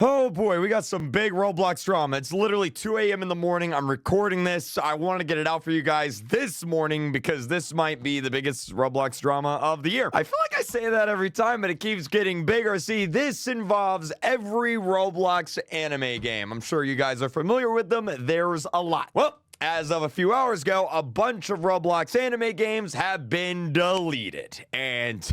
Oh boy, we got some big Roblox drama. It's literally 2 a.m. in the morning. I'm recording this. I want to get it out for you guys this morning because this might be the biggest Roblox drama of the year. I feel like I say that every time, but it keeps getting bigger. See, this involves every Roblox anime game. I'm sure you guys are familiar with them. There's a lot. Well, as of a few hours ago, a bunch of Roblox anime games have been deleted. And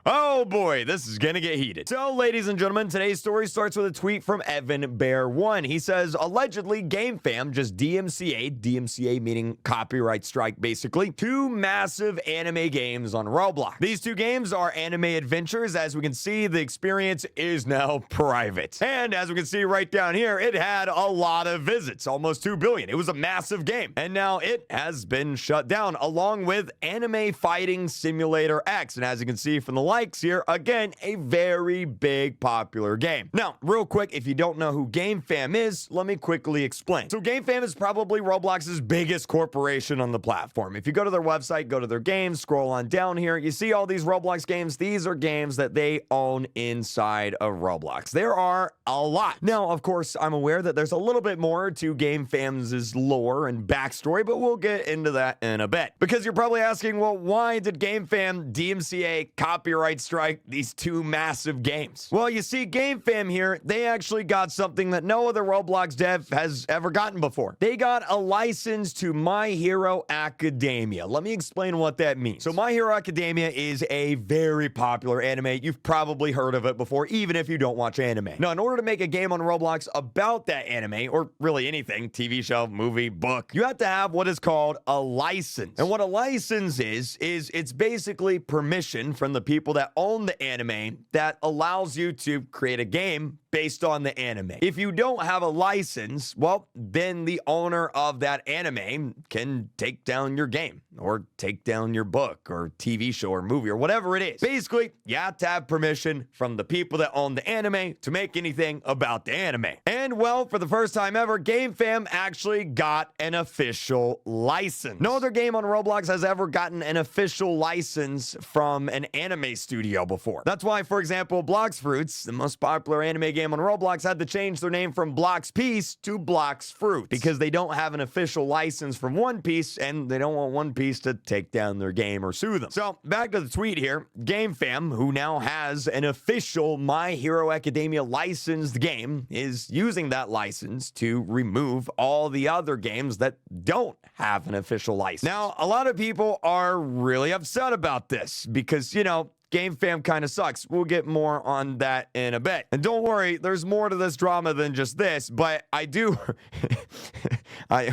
oh boy, this is gonna get heated. So, ladies and gentlemen, today's story starts with a tweet from Evan Bear 1. He says, allegedly, Gamefam just DMCA meaning copyright strike, basically, 2 massive anime games on Roblox. These 2 games are anime adventures. As we can see, the experience is now private. And as we can see right down here, it had a lot of visits, almost 2 billion. It was a massive game. And now it has been shut down, along with Anime Fighting Simulator X. And as you can see from the likes here, again, a very big popular game. Now, real quick, if you don't know who Gamefam is, let me quickly explain. So Gamefam is probably Roblox's biggest corporation on the platform. If you go to their website, go to their games, scroll on down here, you see all these Roblox games. These are games that they own inside of Roblox. There are a lot. Now, of course, I'm aware that there's a little bit more to Gamefam's lore and backstory, but we'll get into that in a bit. Because you're probably asking, well, why did Gamefam DMCA copyright strike these 2 massive games? Well, you see, Gamefam here, they actually got something that no other Roblox dev has ever gotten before. They got a license to My Hero Academia. Let me explain what that means. So My Hero Academia is a very popular anime. You've probably heard of it before, even if you don't watch anime. Now, in order to make a game on Roblox about that anime, or really anything, TV show, movie, book, you have to have what is called a license. And what a license is it's basically permission from the people that own the anime that allows you to create a game based on the anime. If you don't have a license, well, then the owner of that anime can take down your game or take down your book or TV show or movie or whatever it is. Basically, you have to have permission from the people that own the anime to make anything about the anime. And well, for the first time ever, Gamefam actually got an official license. No other game on Roblox has ever gotten an official license from an anime studio before. That's why, for example, Blox Fruits, the most popular anime game on Roblox, had to change their name from Blox Peace to Blox Fruits because they don't have an official license from One Piece and they don't want One Piece to take down their game or sue them. So back to the tweet here. Gamefam, who now has an official My Hero Academia licensed game, is using that license to remove all the other games that don't have an official license. Now, a lot of people are really upset about this because, you know, Gamefam kind of sucks. We'll get more on that in a bit. And don't worry, there's more to this drama than just this, but I do...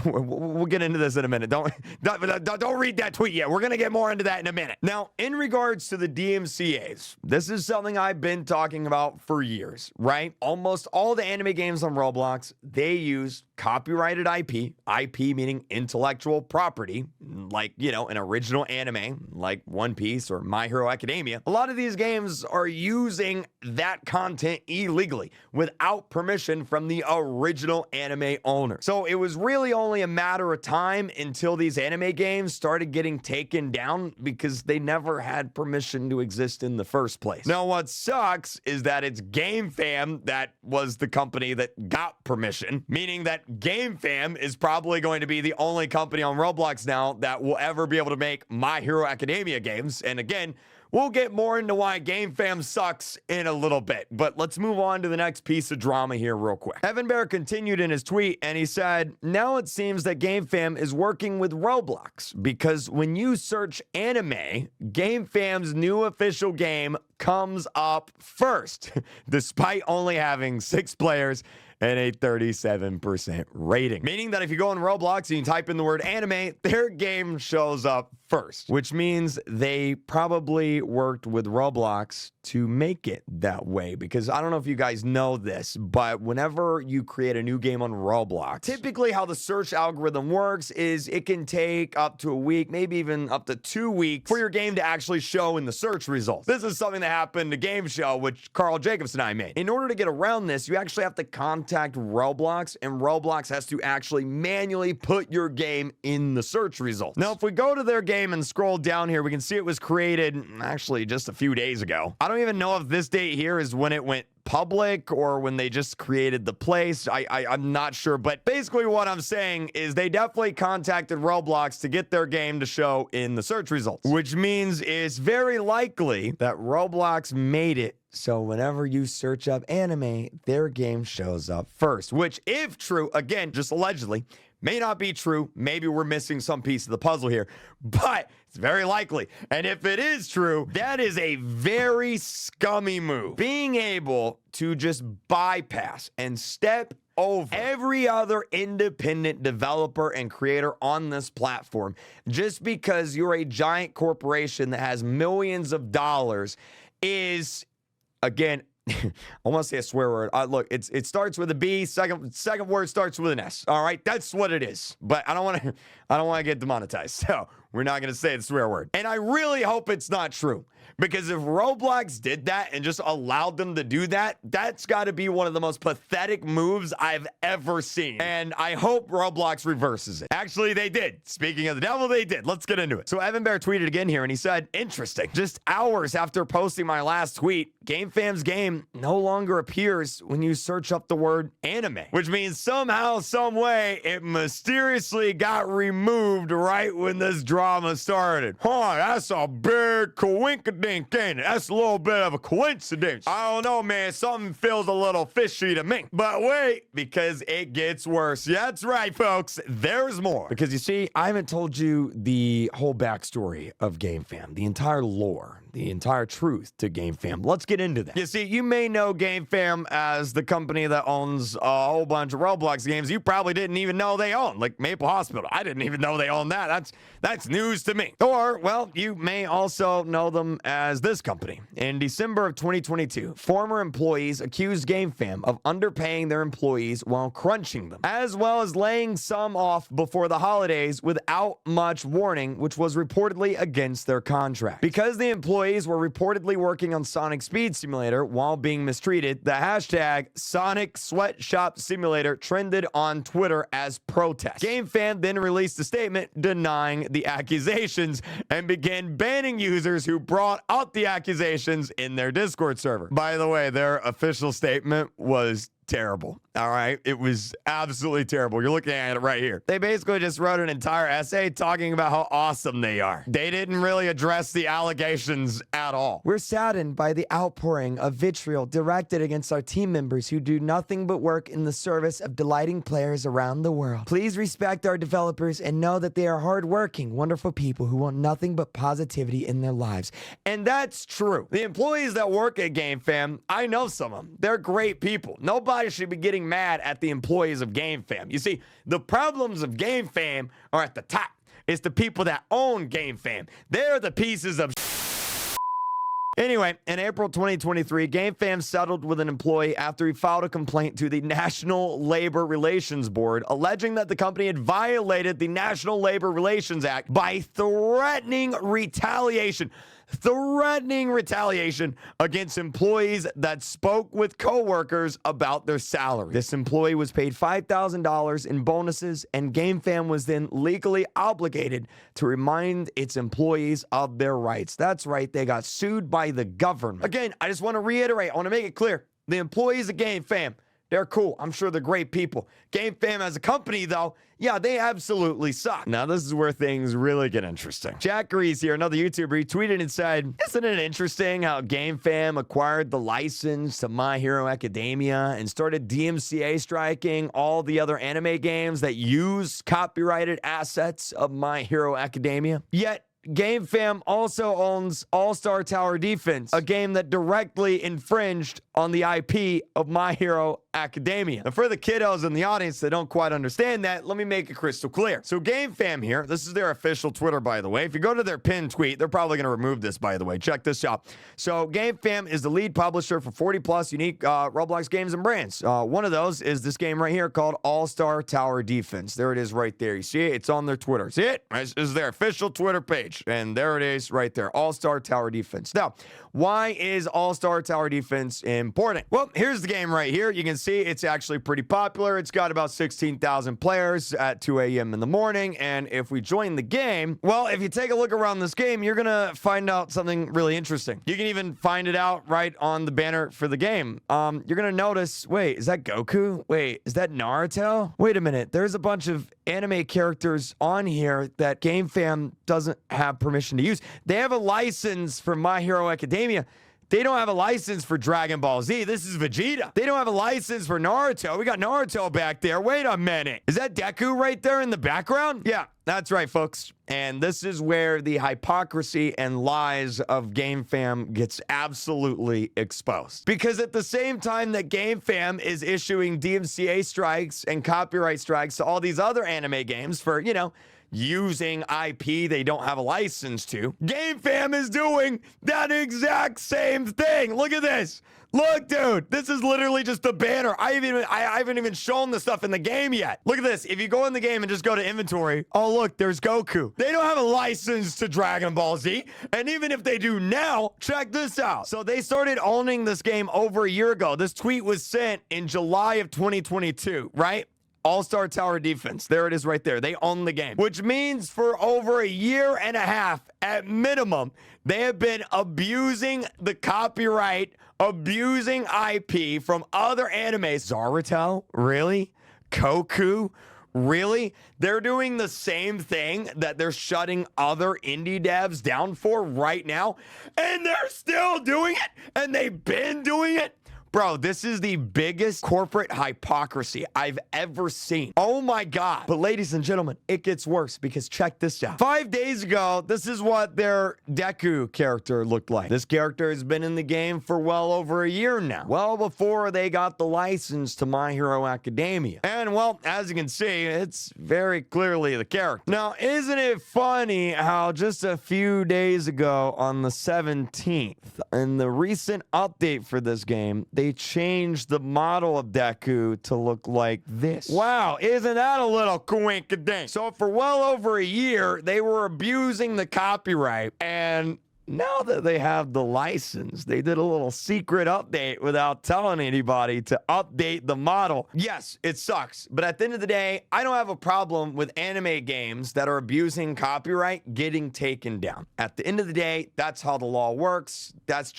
we'll get into this in a minute. Don't read that tweet yet. We're going to get more into that in a minute. Now, in regards to the DMCAs, this is something I've been talking about for years, right? Almost all the anime games on Roblox, they use copyrighted IP meaning intellectual property, like, you know, an original anime like One Piece or My Hero Academia. A lot of these games are using that content illegally without permission from the original anime owner. So it was really only a matter of time until these anime games started getting taken down because they never had permission to exist in the first place. Now, what sucks is that it's Gamefam that was the company that got permission, meaning that Gamefam is probably going to be the only company on Roblox now that will ever be able to make My Hero Academia games. And again, we'll get more into why Gamefam sucks in a little bit, but let's move on to the next piece of drama here real quick. Evan Bear continued in his tweet and he said, now it seems that Gamefam is working with Roblox because when you search anime, Gamefam's new official game comes up first, despite only having 6 players and a 37% rating. Meaning that if you go on Roblox and you type in the word anime, their game shows up first, which means they probably worked with Roblox to make it that way. Because I don't know if you guys know this, but whenever you create a new game on Roblox, typically how the search algorithm works is it can take up to a week, maybe even up to 2 weeks for your game to actually show in the search results. This is something that happened to Game Show, which Carl Jacobs and I made. In order to get around this, you actually have to contact Roblox, and Roblox has to actually manually put your game in the search results. Now, if we go to their game and scroll down here, we can see it was created actually just a few days ago. I don't even know if this date here is when it went public or when they just created the place. I'm not sure. But basically what I'm saying is they definitely contacted Roblox to get their game to show in the search results, which means it's very likely that Roblox made it so whenever you search up anime, their game shows up first, which, if true, again, just allegedly, may not be true. Maybe we're missing some piece of the puzzle here, but it's very likely. And if it is true, that is a very scummy move. Being able to just bypass and step over every other independent developer and creator on this platform just because you're a giant corporation that has millions of dollars is, again, I want to say a swear word. Look, it starts with a B. Second word starts with an S. All right, that's what it is. But I don't want to get demonetized, so we're not going to say the swear word. And I really hope it's not true, because if Roblox did that and just allowed them to do that, that's got to be one of the most pathetic moves I've ever seen. And I hope Roblox reverses it. Actually, they did. Speaking of the devil, they did. Let's get into it. So Evan Bear tweeted again here, and he said, interesting. Just hours after posting my last tweet, Gamefam's game no longer appears when you search up the word anime, which means somehow, some way, it mysteriously got removed right when this drama started. That's a big coincidence. Ain't it? That's a little bit of a coincidence. I don't know, man. Something feels a little fishy to me. But wait, because it gets worse. Yeah, that's right, folks. There's more. Because you see, I haven't told you the whole backstory of Gamefam, the entire lore, the entire truth to Gamefam. Let's get into that. You see, you may know Gamefam as the company that owns a whole bunch of Roblox games you probably didn't even know they own, like Maple Hospital. I didn't even know they owned that. That's news to me. Or, well, you may also know them as this company. In December of 2022, former employees accused Gamefam of underpaying their employees while crunching them, as well as laying some off before the holidays without much warning, which was reportedly against their contract. Because the employees were reportedly working on Sonic Speed Simulator while being mistreated, the hashtag Sonic Sweatshop Simulator trended on Twitter as protest. Gamefam then released a statement denying the accusations and began banning users who brought up the accusations in their Discord server. By the way, their official statement was terrible. All right. It was absolutely terrible. You're looking at it right here. They basically just wrote an entire essay talking about how awesome they are. They didn't really address the allegations at all. We're saddened by the outpouring of vitriol directed against our team members who do nothing but work in the service of delighting players around the world. Please respect our developers and know that they are hardworking, wonderful people who want nothing but positivity in their lives. And that's true. The employees that work at Gamefam, I know some of them. They're great people. Nobody should be getting mad at the employees of Gamefam. You see, the problems of Gamefam are at the top. It's the people that own Gamefam. They're the pieces of Anyway, in April 2023, Gamefam settled with an employee after he filed a complaint to the National Labor Relations Board, alleging that the company had violated the National Labor Relations Act by threatening retaliation against employees that spoke with coworkers about their salary. This employee was paid $5,000 in bonuses, and Gamefam was then legally obligated to remind its employees of their rights. That's right, they got sued by the government. Again, I just want to reiterate, I want to make it clear. The employees of Gamefam, they're cool. I'm sure they're great people. Gamefam as a company, though, yeah, they absolutely suck. Now, this is where things really get interesting. Jack Grease here, another YouTuber, he tweeted and said, isn't it interesting how Gamefam acquired the license to My Hero Academia and started DMCA striking all the other anime games that use copyrighted assets of My Hero Academia? Yet, Gamefam also owns All-Star Tower Defense, a game that directly infringed on the IP of My Hero Academia. And for the kiddos in the audience that don't quite understand that, let me make it crystal clear. So Gamefam here, this is their official Twitter, by the way. If you go to their pinned tweet, they're probably going to remove this, by the way. Check this out. So Gamefam is the lead publisher for 40-plus unique Roblox games and brands. One of those is this game right here called All-Star Tower Defense. There it is right there. You see it? It's on their Twitter. See it? This is their official Twitter page. And there it is right there. All-Star Tower Defense. Now, why is All-Star Tower Defense important? Well, here's the game right here. You can see it's actually pretty popular. It's got about 16,000 players at 2 a.m. in the morning. And if we join the game, well, if you take a look around this game, you're going to find out something really interesting. You can even find it out right on the banner for the game. You're going to notice, wait, is that Goku? Wait, is that Naruto? Wait a minute. There's a bunch of anime characters on here that Gamefam doesn't have permission to use. They have a license for My Hero Academia. They don't have a license for Dragon Ball Z. This is Vegeta. They don't have a license for Naruto. We got Naruto back there. Wait a minute. Is that Deku right there in the background? Yeah, that's right, folks. And this is where the hypocrisy and lies of Gamefam gets absolutely exposed. Because at the same time that Gamefam is issuing DMCA strikes and copyright strikes to all these other anime games for, you know, using IP they don't have a license to, Gamefam is doing that exact same thing. Look at this. Look, dude, this is literally just the banner. I haven't even shown the stuff in the game yet. Look at this. If you go in the game and just go to inventory, oh, look, there's Goku. They don't have a license to Dragon Ball Z. And even if they do now, check this out. So they started owning this game over a year ago. This tweet was sent in July of 2022, right? All-Star Tower Defense. There it is right there. They own the game, which means for over a year and a half at minimum, they have been abusing the copyright, abusing IP from other animes. Naruto? Really? Goku? Really? They're doing the same thing that they're shutting other indie devs down for right now, and they're still doing it, and they've been doing it. Bro, this is the biggest corporate hypocrisy I've ever seen. Oh my God. But ladies and gentlemen, it gets worse because check this out. 5 days ago, this is what their Deku character looked like. This character has been in the game for well over a year now. Well before they got the license to My Hero Academia. And well, as you can see, it's very clearly the character. Now, isn't it funny how just a few days ago on the 17th, in the recent update for this game, they changed the model of Deku to look like this. Wow, isn't that a little coinkydink? So for well over a year, they were abusing the copyright, and now that they have the license, they did a little secret update without telling anybody to update the model. Yes, it sucks, but at the end of the day, I don't have a problem with anime games that are abusing copyright getting taken down. At the end of the day, that's how the law works. That's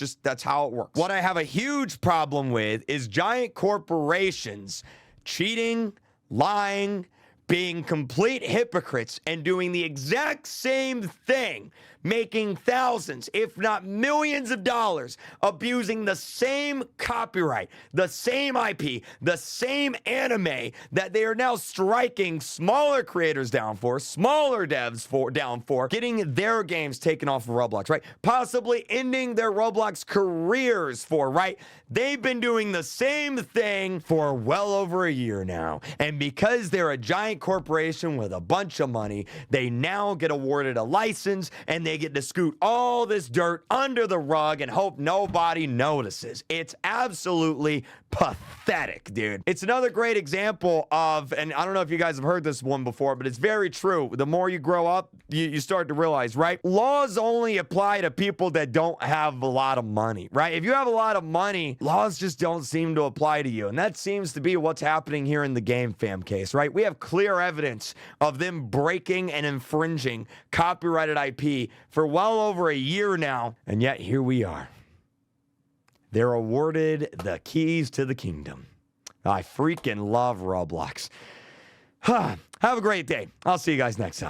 how it works. What I have a huge problem with is giant corporations cheating, lying, being complete hypocrites, and doing the exact same thing, making thousands, if not millions of dollars, abusing the same copyright, the same IP, the same anime that they are now striking smaller creators down for, smaller devs down for, getting their games taken off of Roblox, right? Possibly ending their Roblox careers for, right? They've been doing the same thing for well over a year now. And because they're a giant corporation with a bunch of money, they now get awarded a license and they get to scoot all this dirt under the rug and hope nobody notices. It's absolutely pathetic, dude. It's another great example of, and I don't know if you guys have heard this one before, but it's very true. The more you grow up, you start to realize, right? Laws only apply to people that don't have a lot of money, right? If you have a lot of money, laws just don't seem to apply to you. And that seems to be what's happening here in the Gamefam case, right? We have clear evidence of them breaking and infringing copyrighted IP for well over a year now. And yet here we are. They're awarded the keys to the kingdom. I freaking love Roblox. Have a great day. I'll see you guys next time.